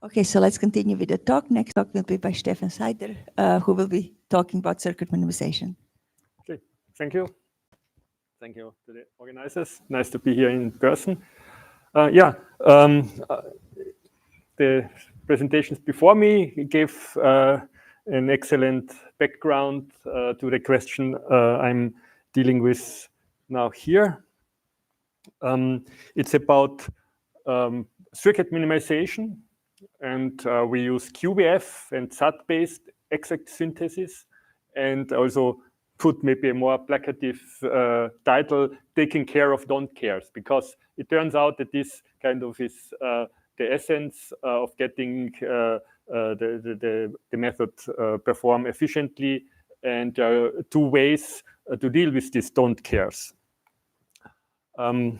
Okay, so let's continue with the talk. Next talk will be by Stefan Szeider, who will be talking about circuit minimization. Okay, thank you. Thank you to the organizers. Nice to be here in person. The presentations before me gave an excellent background to the question I'm dealing with now here. It's about circuit minimization, and we use QBF and SAT-based exact synthesis, and also put maybe a more placative title, taking care of don't cares, because it turns out that this kind of is the essence of getting the method perform efficiently, and there are two ways to deal with this don't cares. Okay,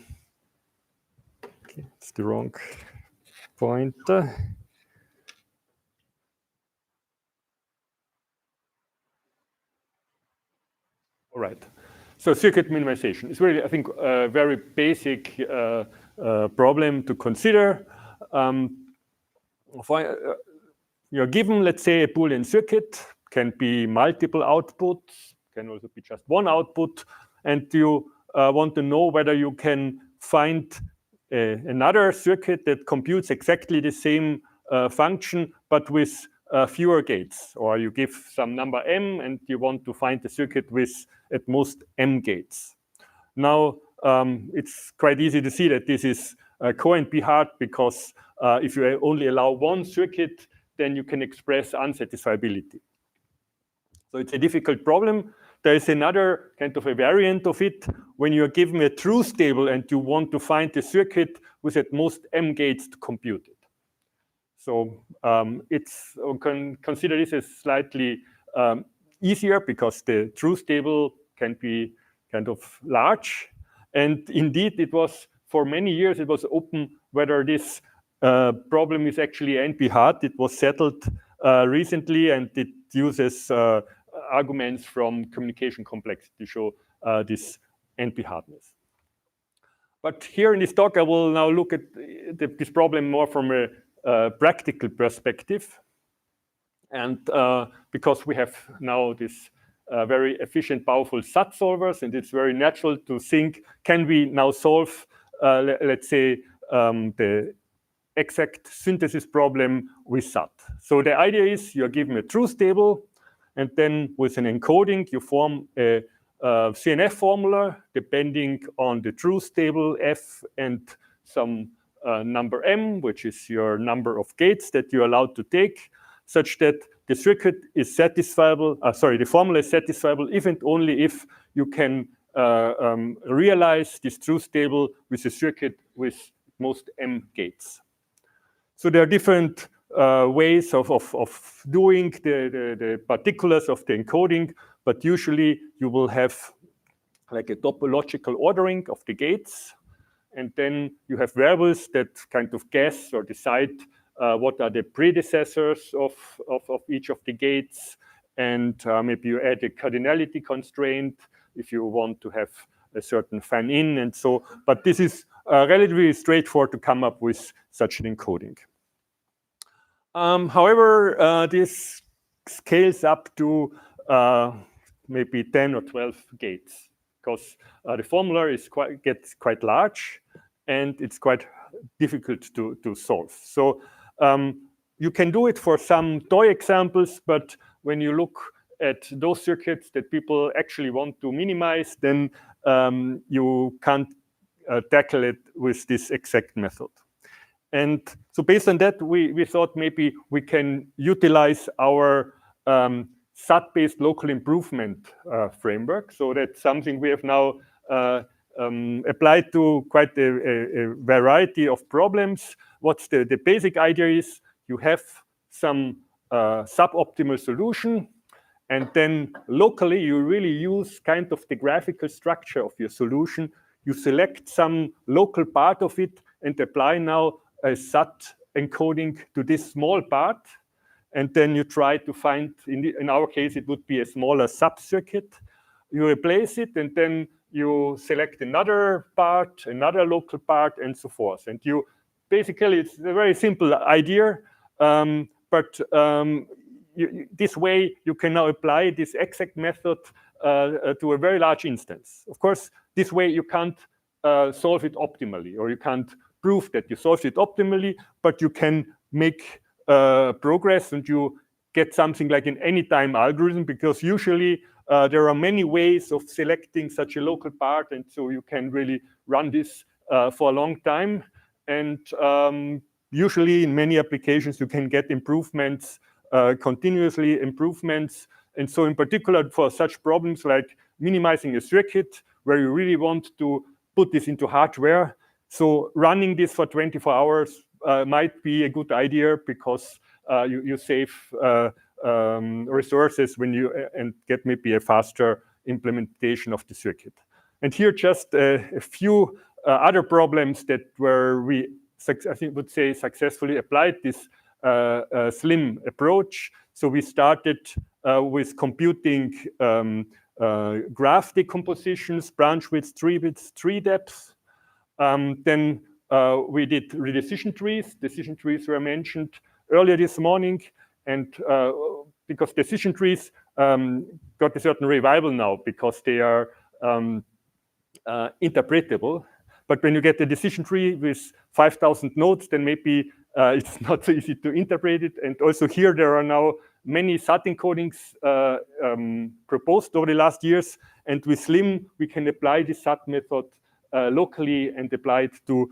it's the wrong pointer. All right. So circuit minimization is really, I think, a very basic problem to consider. You're given, let's say, a Boolean circuit, can be multiple outputs, can also be just one output, and you want to know whether you can find another circuit that computes exactly the same function, but with fewer gates, or you give some number m and you want to find the circuit with at most m gates. Now, it's quite easy to see that this is can't be hard, because if you only allow one circuit, then you can express unsatisfiability. So it's a difficult problem. There is another kind of a variant of it when you're given a truth table and you want to find the circuit with at most m gates to compute it. So you can consider this as slightly easier, because the truth table can be kind of large. And indeed, it was, for many years, it was open whether this problem is actually NP-hard. It was settled recently, and it uses arguments from communication complexity to show this NP-hardness. But here in this talk, I will now look at this problem more from a practical perspective. And because we have now this very efficient, powerful SAT solvers, and it's very natural to think, can we now solve, let's say, the exact synthesis problem with SAT? So the idea is you're given a truth table, and then with an encoding, you form a CNF formula depending on the truth table F and some number m, which is your number of gates that you're allowed to take, such that the circuit is satisfiable, the formula is satisfiable if and only if you can realize this truth table with a circuit with most m gates. So there are different ways of doing the particulars of the encoding, but usually you will have like a topological ordering of the gates, and then you have variables that kind of guess or decide what are the predecessors of each of the gates, and maybe you add a cardinality constraint if you want to have a certain fan-in, and so. But this is relatively straightforward to come up with such an encoding. However, this scales up to maybe 10 or 12 gates, because the formula gets quite large, and it's quite difficult to solve. So you can do it for some toy examples, but when you look at those circuits that people actually want to minimize, then you can't tackle it with this exact method. And so based on that, we thought maybe we can utilize our SAT-based local improvement framework. So that's something we have now applied to quite a variety of problems. What's the basic idea is you have some suboptimal solution, and then locally you really use kind of the graphical structure of your solution. You select some local part of it and apply now a SAT encoding to this small part, and then you try to find, in our case, it would be a smaller subcircuit. You replace it, and then you select another part, another local part, and so forth. And you basically, it's a very simple idea. This way, you can now apply this exact method to a very large instance. Of course, this way you can't solve it optimally, or you can't prove that you solved it optimally, but you can make progress and you get something like an anytime algorithm, because usually there are many ways of selecting such a local part, and so you can really run this for a long time. And usually in many applications you can get improvements, continuously improvements. And so in particular for such problems like minimizing a circuit where you really want to put this into hardware, so running this for 24 hours might be a good idea, because you save resources when you and get maybe a faster implementation of the circuit. And here just a few other problems that where we, I think, would say successfully applied this SLIM approach. So we started with computing graph decompositions, branch widths, tree widths, tree depths. Then we did redecision trees. Decision trees were mentioned earlier this morning, and because decision trees got a certain revival now because they are interpretable. But when you get a decision tree with 5,000 nodes, then maybe it's not so easy to interpret it. And also here there are now many SAT encodings proposed over the last years. And with SLIM, we can apply the SAT method locally and apply it to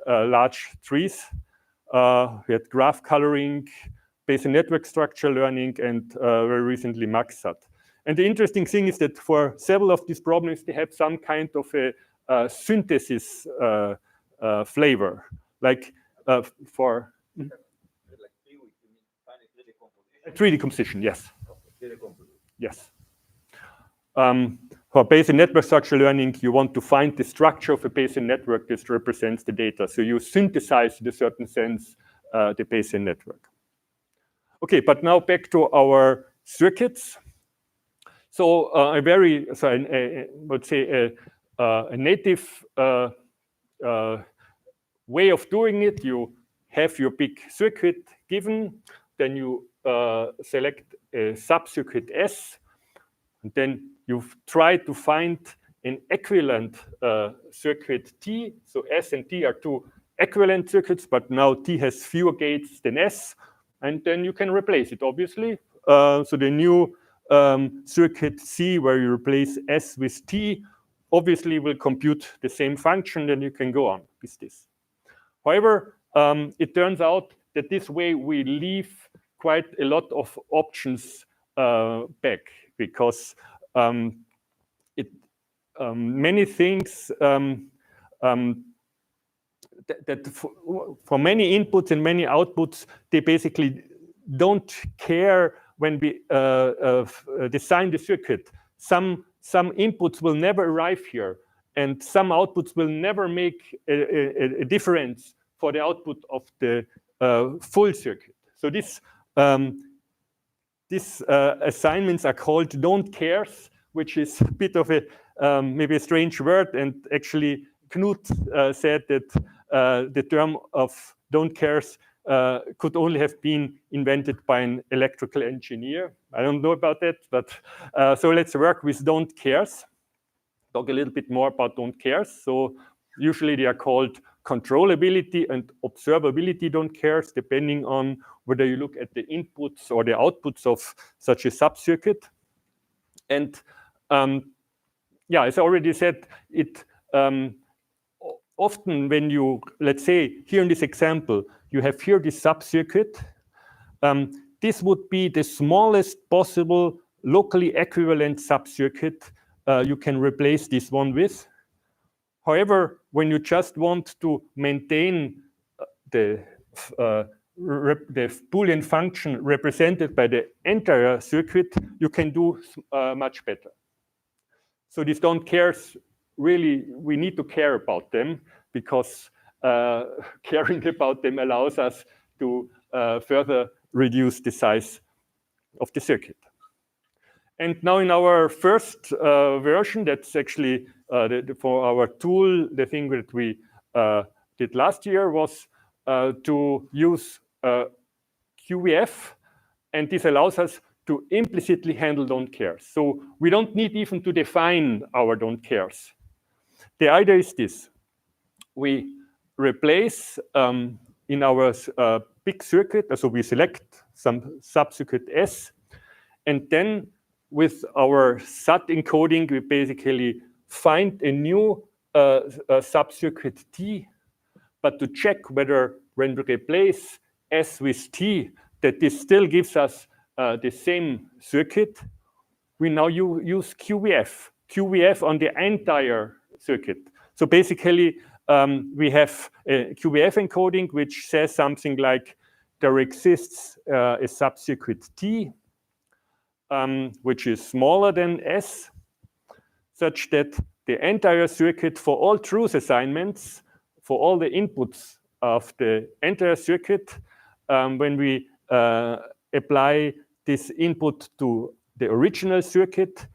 large trees. We had graph coloring, Bayesian network structure learning, and very recently MaxSAT. And the interesting thing is that for several of these problems, they have some kind of a synthesis flavor, like for 3D composition, yes. Yes. For Bayesian network structure learning, you want to find the structure of a Bayesian network that represents the data. So you synthesize, in a certain sense, the Bayesian network. Okay, but now back to our circuits. So I would say a native way of doing it. You have your big circuit given, then you select a subcircuit S, and then you try to find an equivalent circuit T. So S and T are two equivalent circuits, but now T has fewer gates than S, and then you can replace it, obviously. So the new circuit C, where you replace S with T, obviously will compute the same function, then you can go on with this. However, it turns out that this way we leave quite a lot of options back, because many things that for many inputs and many outputs, they basically don't care when we design the circuit. Some inputs will never arrive here, and some outputs will never make a difference for the output of the full circuit. So these assignments are called don't cares, which is a bit of a maybe a strange word. And actually, Knut said that the term of don't cares could only have been invented by an electrical engineer. I don't know about that, but so let's work with don't cares. Talk a little bit more about don't cares. So usually they are called controllability and observability don't cares, depending on whether you look at the inputs or the outputs of such a subcircuit. And yeah, as I already said, it often when you, let's say here in this example, you have here this subcircuit. This would be the smallest possible locally equivalent subcircuit you can replace this one with. However, when you just want to maintain the Boolean function represented by the entire circuit, you can do much better. So these don't cares, really, we need to care about them, because caring about them allows us to further reduce the size of the circuit. And now in our first version, that's actually for our tool, the thing that we did last year was to use QBF, and this allows us to implicitly handle don't cares. So we don't need even to define our don't cares. The idea is this. We replace in our big circuit, so we select some subcircuit S, and then with our SAT encoding, we basically find a new subcircuit T, but to check whether when we replace S with T, that this still gives us the same circuit, we now use QBF on the entire circuit. So basically, we have a QBF encoding which says something like there exists a subcircuit T, which is smaller than S, such that the entire circuit for all truth assignments, for all the inputs of the entire circuit, when we apply this input to the original circuit,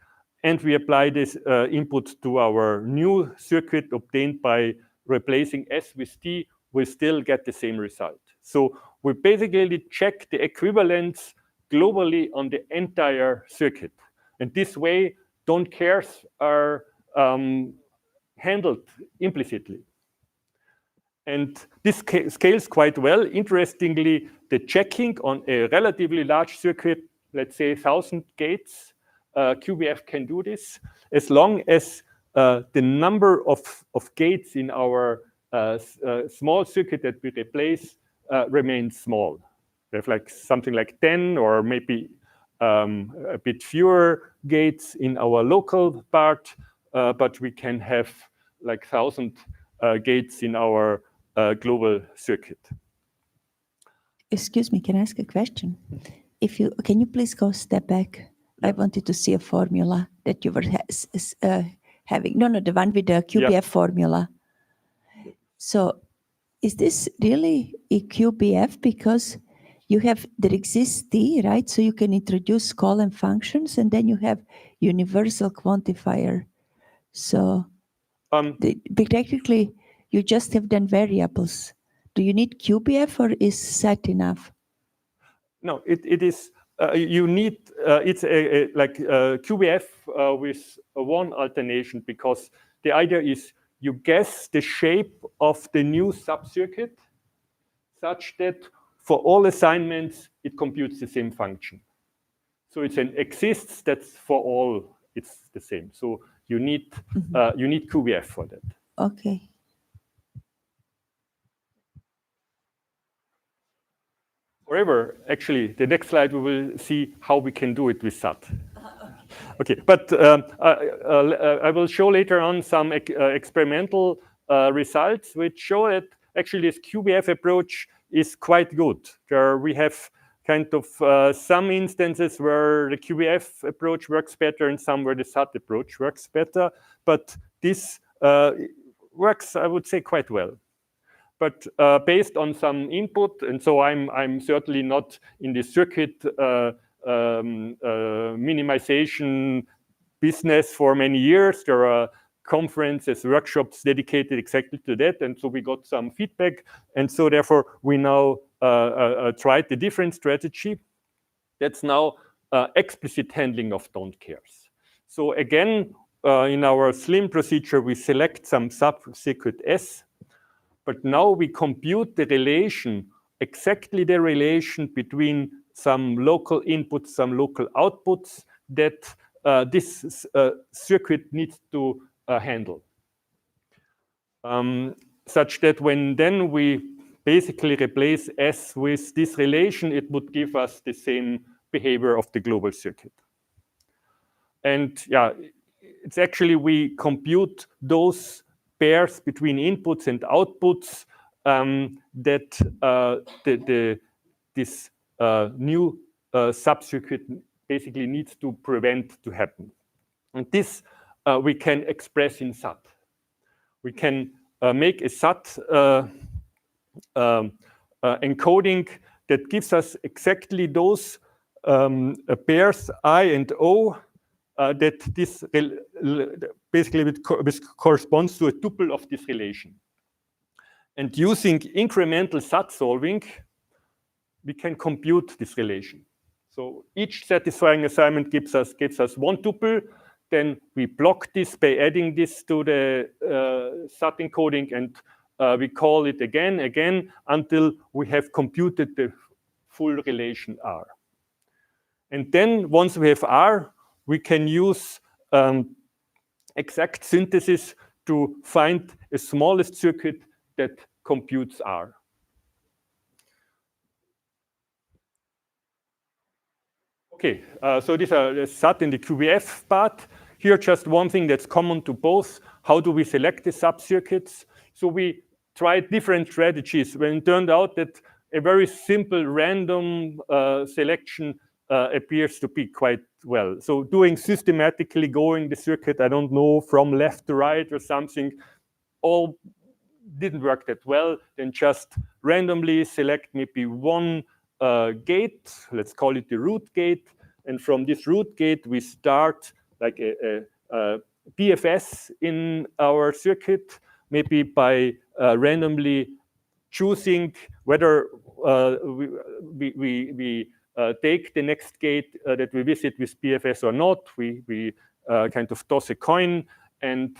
and we apply this input to our new circuit obtained by replacing S with T, we still get the same result. So we basically check the equivalence globally on the entire circuit. And this way, don't cares are handled implicitly. And this scales quite well. Interestingly, the checking on a relatively large circuit, let's say 1,000 gates, QBF can do this, as long as the number of gates in our small circuit that we replace remains small. We have like something like 10 or maybe a bit fewer gates in our local part, but we can have like 1,000 gates in our global circuit. Excuse me, can I ask a question? Can you please go a step back? I wanted to see a formula that you were having. No, the one with the QBF formula. So is this really a QBF? Because there exists T, right? So you can introduce column functions, and then you have universal quantifier. So technically, you just have done variables. Do you need QBF, or is SAT enough? No, it is. You need it's like QBF with one alternation, because the idea is you guess the shape of the new subcircuit such that for all assignments it computes the same function. So it's an exists that's for all it's the same. So you need QBF for that. Okay. However, actually, the next slide we will see how we can do it with SAT. Okay, but I will show later on some experimental results which show that actually this QBF approach is quite good. We have kind of some instances where the QBF approach works better and some where the SAT approach works better, but this works, I would say, quite well. But based on some input, and so I'm certainly not in the circuit minimization business for many years. There are conferences, workshops dedicated exactly to that, and so we got some feedback, and so therefore we now tried the different strategy. That's now explicit handling of don't cares. So again, in our SLIM procedure, we select some subcircuit S. But now we compute the relation, exactly the relation between some local inputs, some local outputs that this circuit needs to handle. Such that when then we basically replace S with this relation, it would give us the same behavior of the global circuit. And yeah, it's actually we compute those pairs between inputs and outputs that this new subcircuit basically needs to prevent to happen. And this we can express in SAT. We can make a SAT encoding that gives us exactly those pairs I and O that this basically corresponds to a tuple of this relation. And using incremental SAT solving, we can compute this relation. So each satisfying assignment gives us one tuple. Then we block this by adding this to the sat encoding, and we call it again until we have computed the full relation R. And then once we have R, we can use exact synthesis to find a smallest circuit that computes R. Okay, so these are the SAT and the QBF part. Here, just one thing that's common to both. How do we select the subcircuits? So we tried different strategies when it turned out that a very simple random selection appears to be quite well. So doing systematically going the circuit, I don't know, from left to right or something, all didn't work that well. Then just randomly select maybe one gate, let's call it the root gate. And from this root gate, we start like a BFS in our circuit, maybe by randomly choosing whether we take the next gate that we visit with BFS or not. We kind of toss a coin, and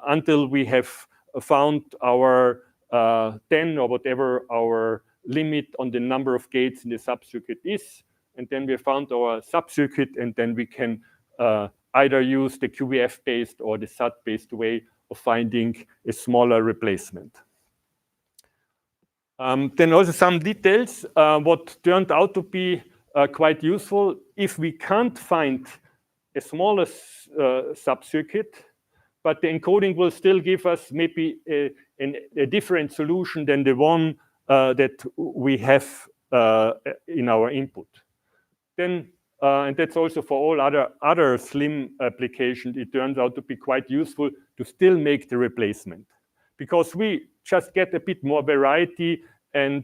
until we have found our 10 or whatever our limit on the number of gates in the subcircuit is, and then we found our subcircuit, and then we can either use the QBF-based or the SAT-based way of finding a smaller replacement. Then also some details, what turned out to be quite useful. If we can't find a smaller subcircuit, but the encoding will still give us maybe a different solution than the one that we have in our input. Then, and that's also for all other slim applications, it turns out to be quite useful to still make the replacement, because we just get a bit more variety, and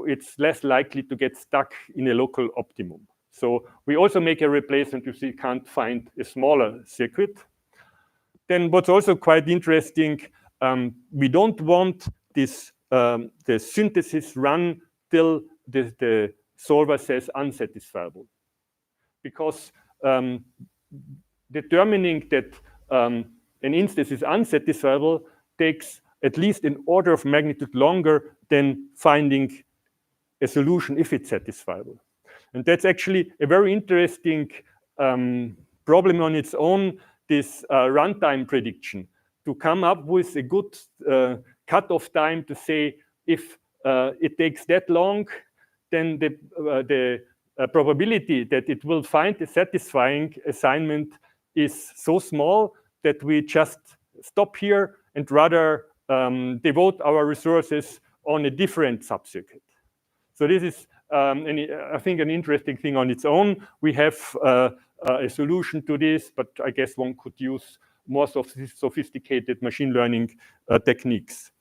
it's less likely to get stuck in a local optimum. So we also make a replacement if we can't find a smaller circuit. Then what's also quite interesting, we don't want this the synthesis run till the solver says unsatisfiable, because determining that an instance is unsatisfiable takes at least an order of magnitude longer than finding a solution if it's satisfiable. And that's actually a very interesting problem on its own, this runtime prediction, to come up with a good cutoff time to say if it takes that long, then the probability that it will find a satisfying assignment is so small that we just stop here and rather devote our resources on a different subcircuit. So this is, I think, an interesting thing on its own. We have a solution to this, but I guess one could use more sophisticated machine learning techniques.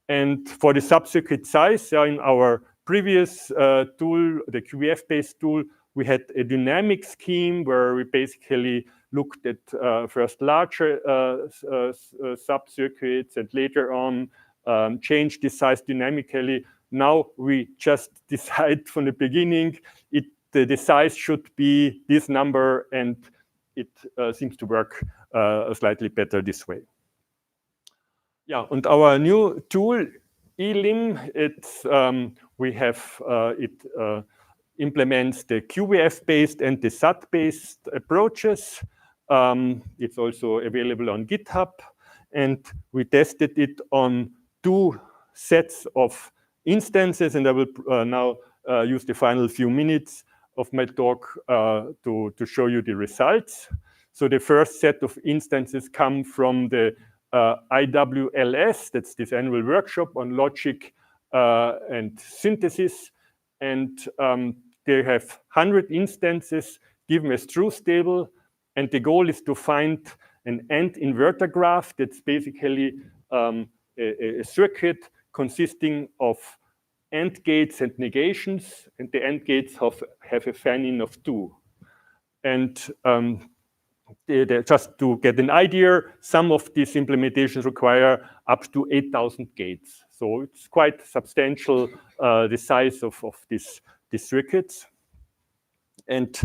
And for the subcircuit size, in our previous tool, the QBF-based tool, we had a dynamic scheme where we basically looked at first larger subcircuits and later on changed the size dynamically. Now we just decide from the beginning the size should be this number, and it seems to work slightly better this way. Yeah, and our new tool, elim, it's we have it implements the QBF-based and the SAT-based approaches. It's also available on GitHub, and we tested it on 2 sets of instances, and I will now use the final few minutes of my talk to show you the results. So the first set of instances come from the IWLS, that's this annual workshop on logic and synthesis, and they have 100 instances given as truth table, and the goal is to find an AND inverter graph that's basically a circuit consisting of AND gates and negations, and the AND gates have a fan-in of 2. And just to get an idea, some of these implementations require up to 8,000 gates. So it's quite substantial, the size of these circuits. And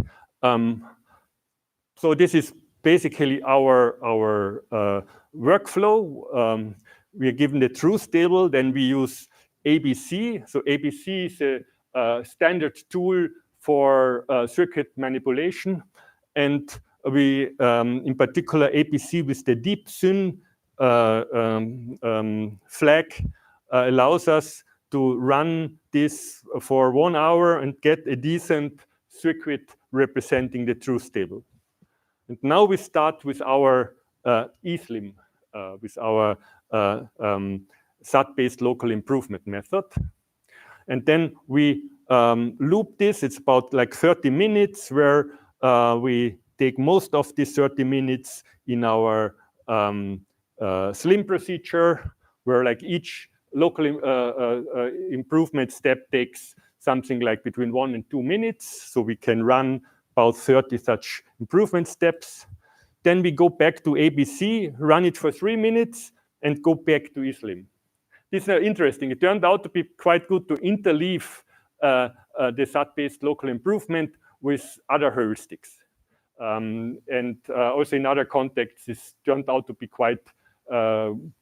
so this is basically our workflow. We are given the truth table, then we use ABC. So ABC is a standard tool for circuit manipulation. And we, in particular, ABC with the deep syn flag allows us to run this for 1 hour and get a decent circuit representing the truth table. And now we start with our eSlim, with our SAT-based local improvement method. And then we loop this. It's about like 30 minutes where we take most of these 30 minutes in our SLIM procedure, where like each local improvement step takes something like between 1 and 2 minutes. So we can run about 30 such improvement steps. Then we go back to ABC, run it for 3 minutes, and go back to eSlim. This is interesting. It turned out to be quite good to interleave the SAT-based local improvement with other heuristics. And also in other contexts, this turned out to be quite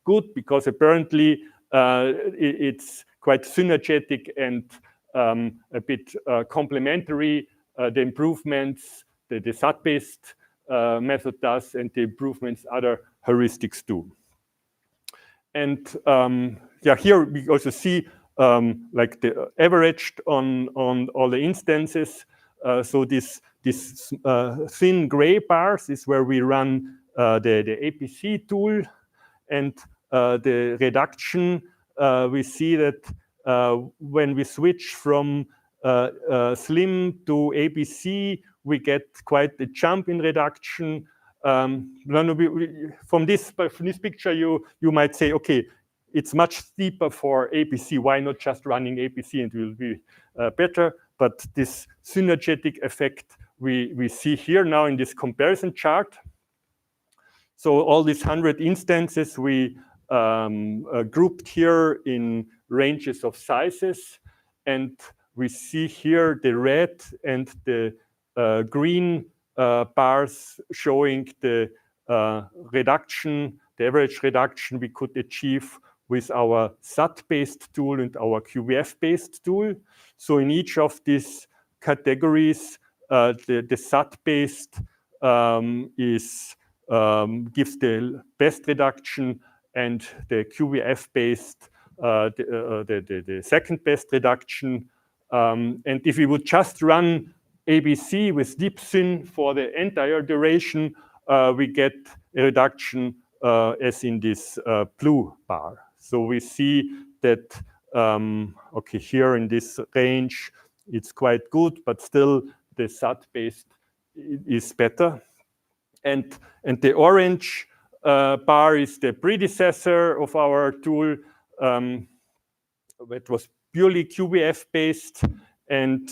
good because apparently it's quite synergetic and a bit complementary. The improvements the SAT-based method does and the improvements other heuristics do. And yeah, here we also see like the averaged on all the instances. So this thin gray bars is where we run the APC tool, and the reduction, we see that when we switch from SLIM to ABC, we get quite a jump in reduction. From this picture, you might say, okay, it's much steeper for APC. Why not just running APC and it will be better? But this synergetic effect we see here now in this comparison chart. So all these 100 instances we grouped here in ranges of sizes, and we see here the red and the green bars showing the reduction, the average reduction we could achieve with our SAT-based tool and our QBF-based tool. So in each of these categories, the SAT-based gives the best reduction, and the QBF-based the second best reduction. And if we would just run ABC with deep syn for the entire duration, we get a reduction as in this blue bar. So we see that, okay, here in this range, it's quite good, but still the SAT-based is better. And the orange bar is the predecessor of our tool. It was purely QBF-based, and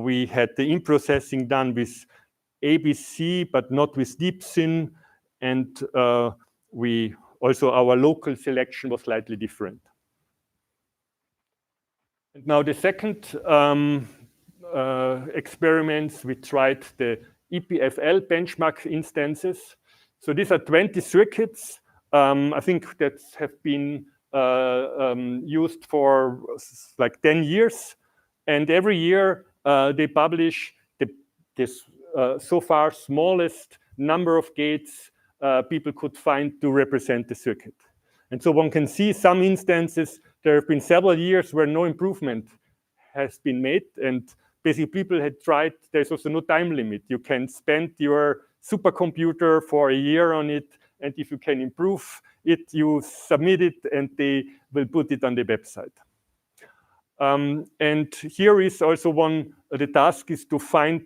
we had the in-processing done with ABC, but not with deep syn. And our local selection was slightly different. And now the second experiments, we tried the EPFL benchmark instances. So these are 20 circuits. I think that have been used for like 10 years. And every year they publish this so far smallest number of gates people could find to represent the circuit. And so one can see some instances, there have been several years where no improvement has been made. And basically people had tried, there's also no time limit. You can spend your supercomputer for a year on it, and if you can improve it, you submit it and they will put it on the website. And here is also the task is to find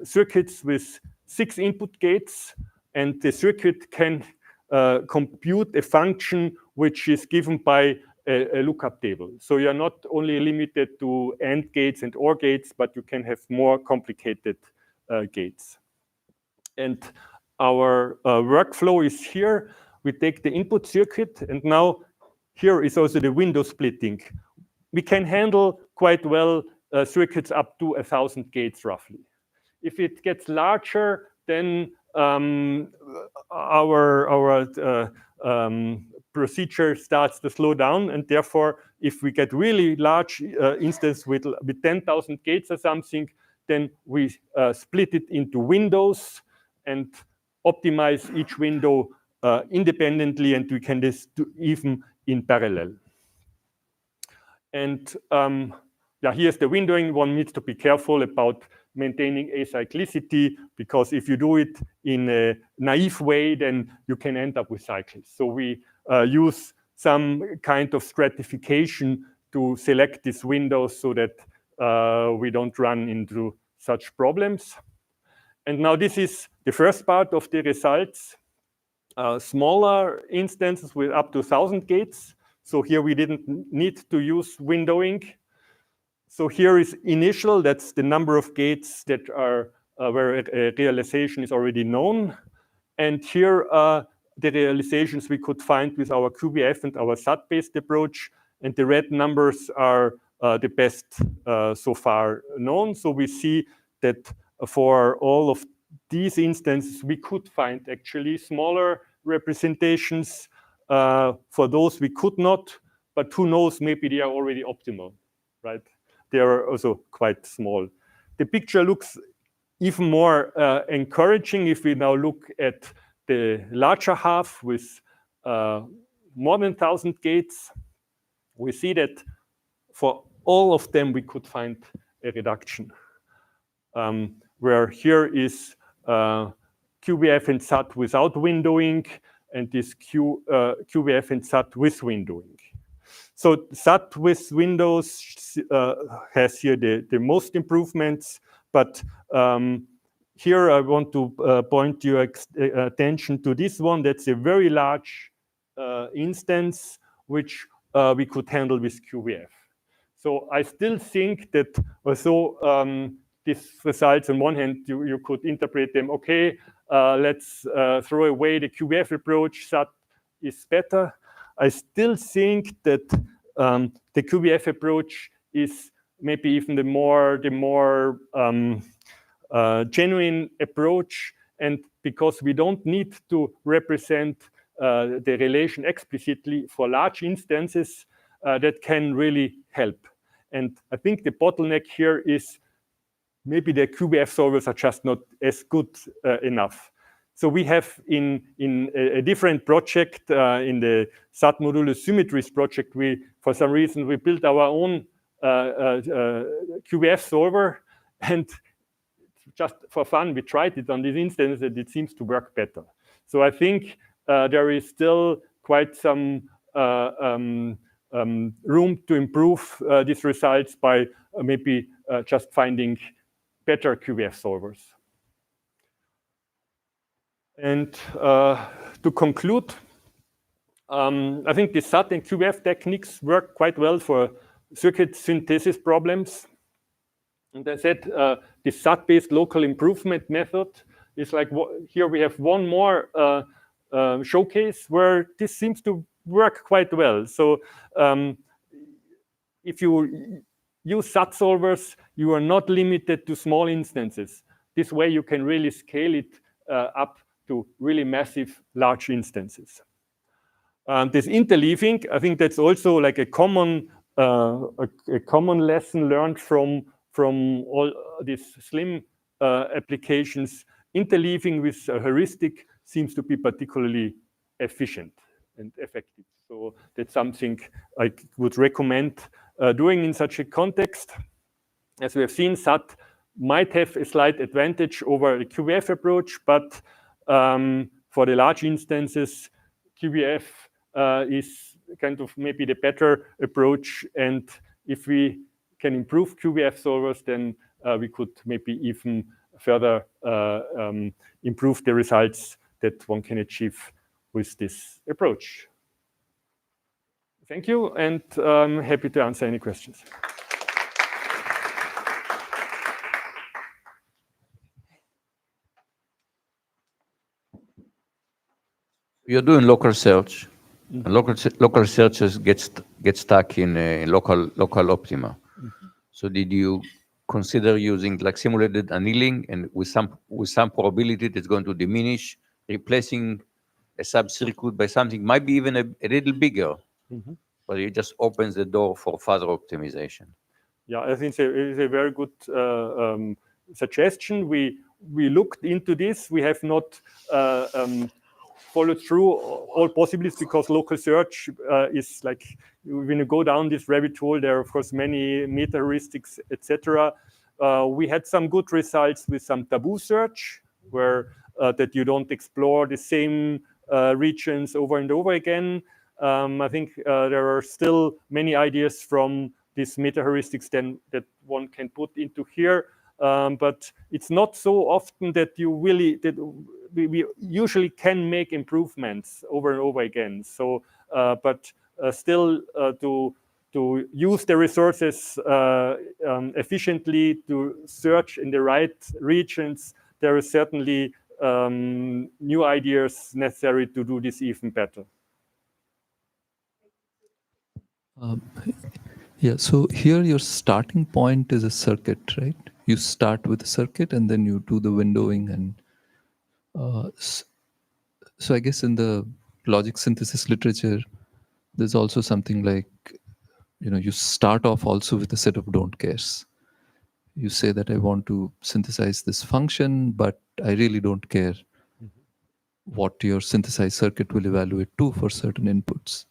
circuits with 6 input gates, and the circuit can compute a function which is given by a lookup table. So you're not only limited to AND gates and OR gates, but you can have more complicated gates. And our workflow is here. We take the input circuit, and now here is also the window splitting. We can handle quite well circuits up to 1,000 gates roughly. If it gets larger, then our procedure starts to slow down, and therefore, if we get really large instance with 10,000 gates or something, then we split it into windows and optimize each window independently, and we can do even in parallel. And yeah, here's the windowing. One needs to be careful about maintaining acyclicity, because if you do it in a naive way, then you can end up with cycles. So we use some kind of stratification to select these windows so that we don't run into such problems. And now this is the first part of the results. Smaller instances with up to 1,000 gates. So here we didn't need to use windowing. So here is initial, that's the number of gates that are where a realization is already known. And here are the realizations we could find with our QBF and our SAT-based approach. And the red numbers are the best so far known. So we see that for all of these instances, we could find actually smaller representations. For those we could not, but who knows, maybe they are already optimal, right? They are also quite small. The picture looks even more encouraging if we now look at the larger half with more than 1,000 gates. We see that for all of them we could find a reduction. Where here is QBF and SAT without windowing, and this QBF and SAT with windowing. So SAT with windows has here the most improvements, but here I want to point your attention to this one. That's a very large instance which we could handle with QBF. So I still think that although these results on one hand, you could interpret them, okay, let's throw away the QBF approach, SAT is better. I still think that the QBF approach is maybe even the more genuine approach, and because we don't need to represent the relation explicitly for large instances, that can really help. And I think the bottleneck here is maybe the QBF solvers are just not as good enough. So we have in a different project, in the SAT modulus symmetries project, for some reason, we built our own QBF solver, and just for fun, we tried it on these instances, and it seems to work better. So I think there is still quite some room to improve these results by maybe just finding better QBF solvers. And to conclude, I think the SAT and QBF techniques work quite well for circuit synthesis problems. And I said the SAT-based local improvement method is like, here we have one more showcase where this seems to work quite well. So if you use SAT solvers, you are not limited to small instances. This way you can really scale it up to really massive, large instances. This interleaving, I think that's also like a common lesson learned from all these slim applications. Interleaving with a heuristic seems to be particularly efficient and effective. So that's something I would recommend doing in such a context. As we have seen, SAT might have a slight advantage over a QBF approach, but for the large instances, QBF is kind of maybe the better approach. And if we can improve QBF solvers, then we could maybe even further improve the results that one can achieve with this approach. Thank you, and I'm happy to answer any questions. You're doing local search. Local searches get stuck in local optima. So did you consider using like simulated annealing and with some probability that's going to diminish, replacing a subcircuit by something might be even a little bigger, but it just opens the door for further optimization? Yeah, I think it's a very good suggestion. We looked into this. We have not followed through all possibilities because local search is like when you go down this rabbit hole, there are of course many meta heuristics, etc. We had some good results with some taboo search, where that you don't explore the same regions over and over again. I think there are still many ideas from these meta heuristics then that one can put into here, but it's not so often that we usually can make improvements over and over again. So, but still to use the resources efficiently to search in the right regions, there is certainly new ideas necessary to do this even better. Yeah, so here your starting point is a circuit, right? You start with a circuit and then you do the windowing, and so I guess in the logic synthesis literature, there's also something like, you start off also with a set of don't cares. You say that I want to synthesize this function, but I really don't care what your synthesized circuit will evaluate to for certain inputs.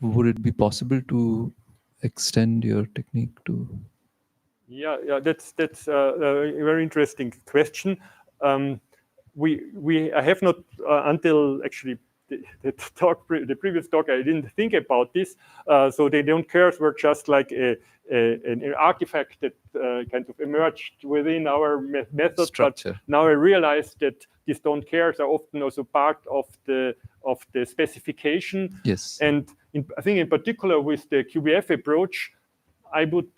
Would it be possible to extend your technique to? Yeah, that's a very interesting question. I have not until actually the previous talk, I didn't think about this. So they don't cares were just like an artifact that kind of emerged within our method. Structure. But now I realized that these don't cares are often also part of the specification. Yes. And I think in particular with the QBF approach, I would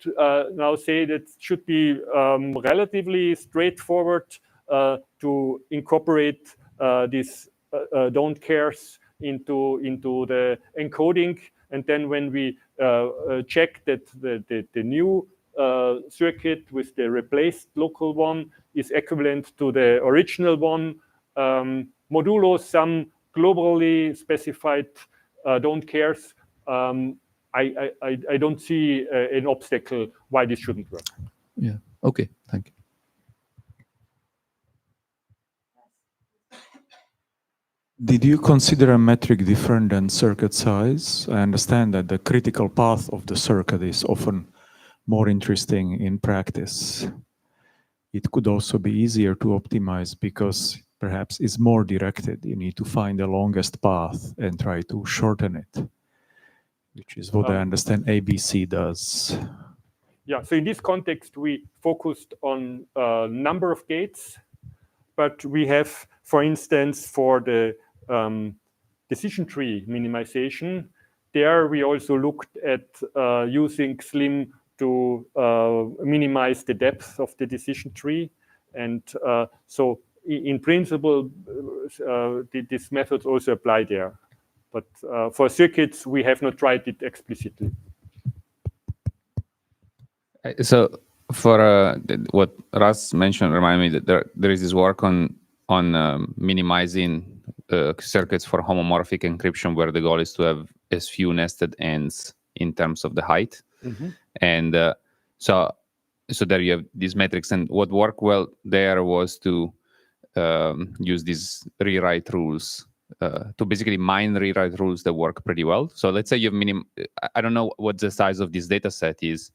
now say that it should be relatively straightforward to incorporate this don't cares into the encoding, and then when we check that the new circuit with the replaced local one is equivalent to the original one, modulo some globally specified don't cares, I don't see an obstacle why this shouldn't work. Yeah. Okay. Thank you. Did you consider a metric different than circuit size? I understand that the critical path of the circuit is often more interesting in practice. It could also be easier to optimize because perhaps it's more directed. You need to find the longest path and try to shorten it, which is what I understand ABC does. Yeah, so in this context, we focused on number of gates, but we have, for instance, for the decision tree minimization, there we also looked at using SLIM to minimize the depth of the decision tree. And so in principle, these methods also apply there. But for circuits, we have not tried it explicitly. So for what Russ mentioned, remind me that there is this work on minimizing circuits for homomorphic encryption, where the goal is to have as few nested ends in terms of the height. And so there you have these metrics. And what worked well there was to use these rewrite rules to basically mine rewrite rules that work pretty well. So let's say you have I don't know what the size of this data set is,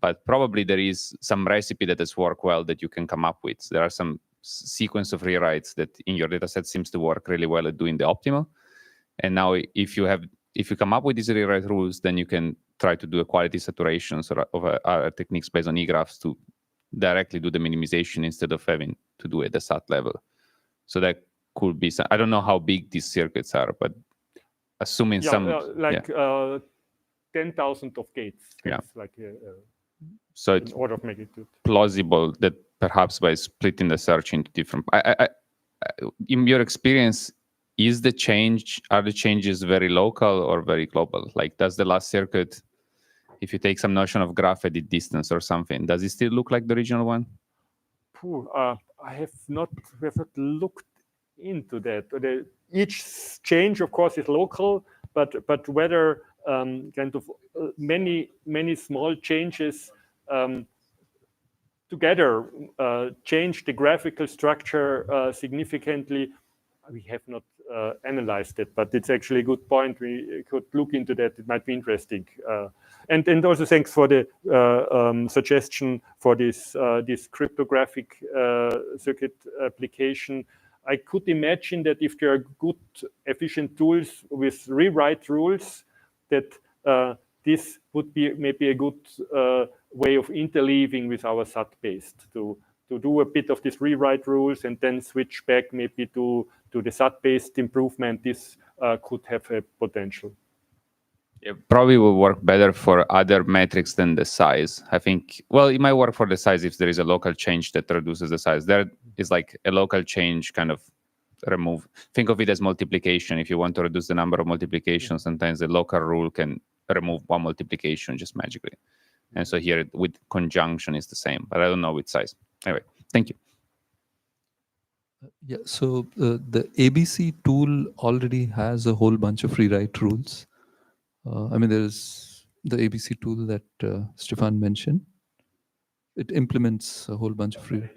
but probably there is some recipe that has worked well that you can come up with. There are some sequence of rewrites that in your data set seems to work really well at doing the optimal. And now if you come up with these rewrite rules, then you can try to do a quality saturation of other techniques based on e-graphs to directly do the minimization instead of having to do it at the SAT level. So that could be some, I don't know how big these circuits are, but assuming some 10,000 of gates. Yeah. Like so it's order of magnitude. Plausible that perhaps by splitting the search into different. In your experience, are the changes very local or very global? Like, does the last circuit, if you take some notion of graph edit distance or something, does it still look like the original one? We have not looked into that. Each change, of course, is local, but whether kind of many small changes together change the graphical structure significantly, we have not analyzed it, but it's actually a good point. We could look into that. It might be interesting. And also thanks for the suggestion for this cryptographic circuit application. I could imagine that if there are good, efficient tools with rewrite rules, that this would be maybe a good way of interleaving with our SAT-based to do a bit of these rewrite rules and then switch back maybe to the SAT-based improvement. This could have a potential. It probably will work better for other metrics than the size. I think, well, it might work for the size if there is a local change that reduces the size. There is like a local change kind of remove. Think of it as multiplication. If you want to reduce the number of multiplications, sometimes the local rule can remove one multiplication just magically. And so here with conjunction is the same, but I don't know with size. Anyway, thank you. Yeah, so the ABC tool already has a whole bunch of rewrite rules. I mean, there's the ABC tool that Stefan mentioned. It implements a whole bunch of rewrite.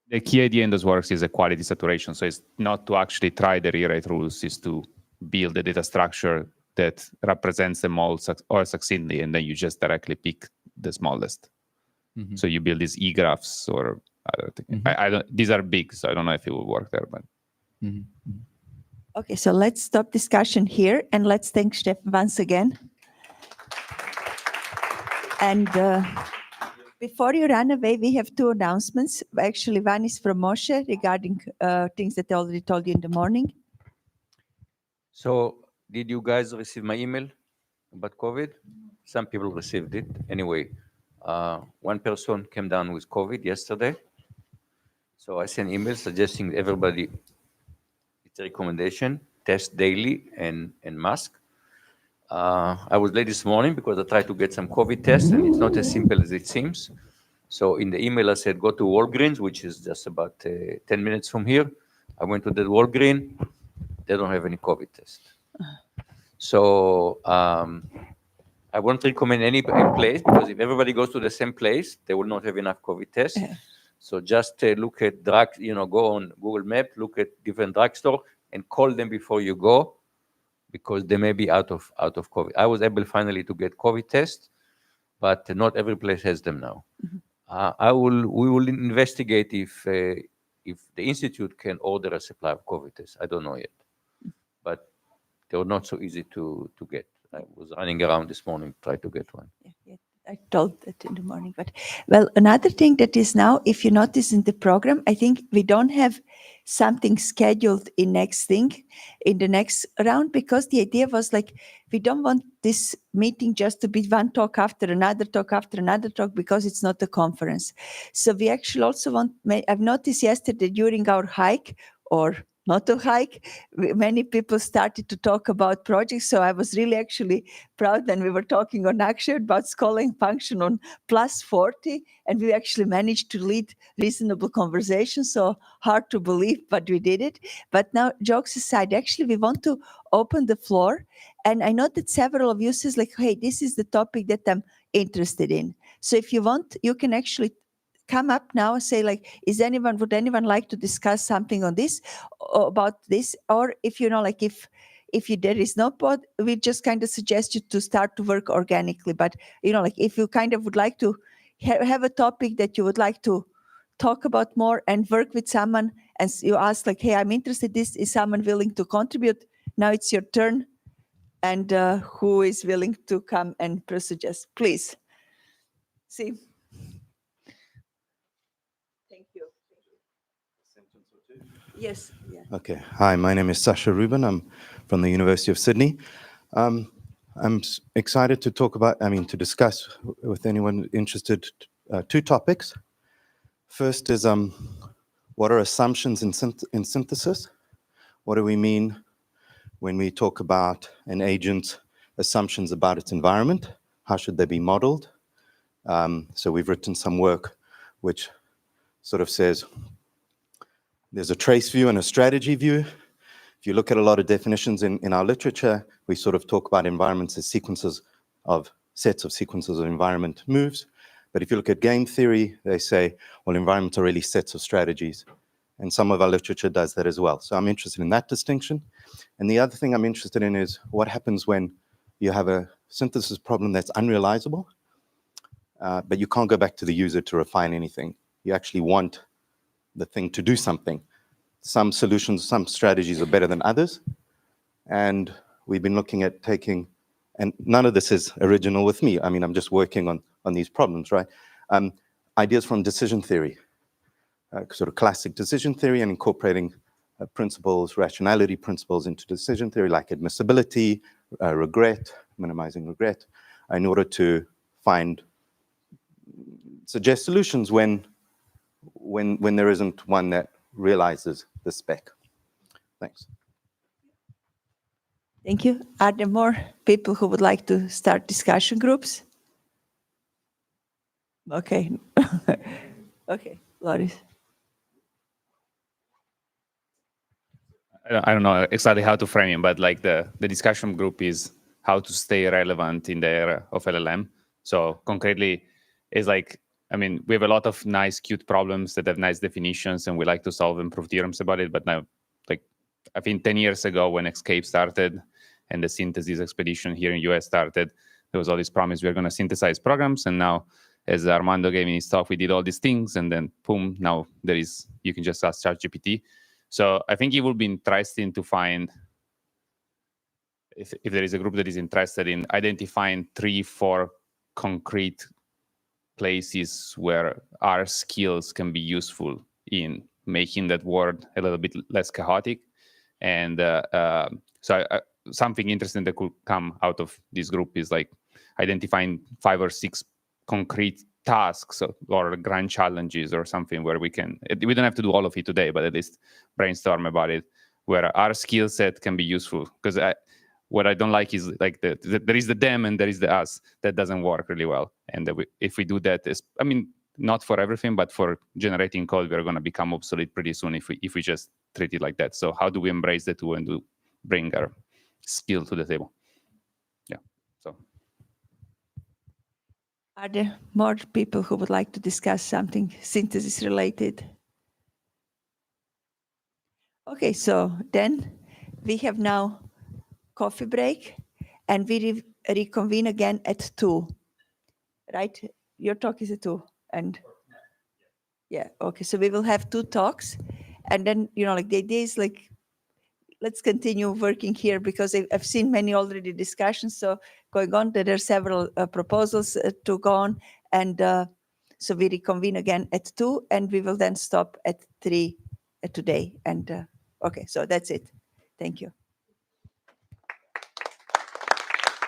The key idea in those works is a quality saturation. So it's not to actually try the rewrite rules, it's to build a data structure that represents them all or succinctly, and then you just directly pick the smallest. Mm-hmm. So you build these e-graphs or other things. Mm-hmm. I don't. These are big, so I don't know if it will work there. But mm-hmm. Okay, so let's stop discussion here and let's thank Stefan once again. And before you run away, we have two announcements. Actually, one is from Moshe regarding things that I already told you in the morning. So, did you guys receive my email about COVID? Some people received it. Anyway, one person came down with COVID yesterday. So I sent email suggesting everybody, it's a recommendation, test daily and mask. I was late this morning because I tried to get some COVID tests and it's not as simple as it seems. So in the email I said, go to Walgreens, which is just about 10 minutes from here. I went to the Walgreens. They don't have any COVID test. So I won't recommend any place because if everybody goes to the same place, they will not have enough COVID tests. Yeah. So just look at drug, go on Google Maps, look at different drugstore and call them before you go because they may be out of COVID. I was able finally to get COVID tests, but not every place has them now. Mm-hmm. We will investigate if the institute can order a supply of COVID tests. I don't know yet. But they were not so easy to get. I was running around this morning to try to get one. Yeah, I told that in the morning. But well, another thing that is now, if you notice in the program, I think we don't have something scheduled in the next round, because the idea was like, we don't want this meeting just to be one talk after another talk after another talk, because it's not a conference. So we actually also I've noticed yesterday during our hike, or not a hike, many people started to talk about projects. So I was really actually proud when we were talking on Akshay about scaling function on +40, and we actually managed to lead reasonable conversation. So hard to believe, but we did it. But now, jokes aside, actually we want to open the floor. And I know that several of you says like, hey, this is the topic that I'm interested in. So if you want, you can actually come up now and say like, would anyone like to discuss something on this, about this? Or if there is no pod, we just kind of suggest you to start to work organically. But if you kind of would like to have a topic that you would like to talk about more and work with someone, and you ask like, hey, I'm interested, this is someone willing to contribute? Now it's your turn. And who is willing to come and suggest? Please. See. Yes. Yeah. Okay. Hi, my name is Sasha Rubin. I'm from the University of Sydney. I'm excited to to discuss with anyone interested two topics. First is what are assumptions in synthesis? What do we mean when we talk about an agent's assumptions about its environment? How should they be modeled? So we've written some work which sort of says there's a trace view and a strategy view. If you look at a lot of definitions in our literature, we sort of talk about environments as sets of sequences of environment moves. But if you look at game theory, they say, well, environments are really sets of strategies. And some of our literature does that as well. So I'm interested in that distinction. And the other thing I'm interested in is what happens when you have a synthesis problem that's unrealizable, but you can't go back to the user to refine anything. You actually want the thing to do something. Some solutions, some strategies are better than others. And we've been looking at taking, and none of this is original with me. I mean, I'm just working on these problems, right? Ideas from decision theory, sort of classic decision theory, and incorporating principles, rationality principles into decision theory, like admissibility, regret, minimizing regret, in order to suggest solutions when there isn't one that realizes the spec. Thanks. Thank you. Are there more people who would like to start discussion groups? Okay. Okay, Loris. I don't know exactly how to frame it, but like the discussion group is how to stay relevant in the era of LLM. So concretely, it's like, I mean, we have a lot of nice, cute problems that have nice definitions, and we like to solve and prove theorems about it. But now, like, I think 10 years ago when Escape started and the synthesis expedition here in US started, there was all this promise we were going to synthesize programs. And now, as Armando gave in his talk, we did all these things, and then boom, now you can just ask ChatGPT. So I think it will be interesting to find if there is a group that is interested in identifying 3-4 concrete places where our skills can be useful in making that world a little bit less chaotic. And something interesting that could come out of this group is like identifying 5 or 6 concrete tasks or grand challenges or something where we don't have to do all of it today, but at least brainstorm about it, where our skill set can be useful. Because what I don't like is like there is the them and there is the us. That doesn't work really well. And if we do that, I mean, not for everything, but for generating code, we're going to become obsolete pretty soon if we just treat it like that. So how do we embrace the two and bring our skill to the table? Yeah. So. Are there more people who would like to discuss something synthesis related? Okay, so then we have now coffee break, and we reconvene again at 2, right? Your talk is at 2, and yeah, okay. So we will have 2 talks, and then, like the idea is like, let's continue working here because I've seen many already discussions. So going on, there are several proposals to go on, and so we reconvene again at 2, and we will then stop at 3 today. And okay, so that's it. Thank you.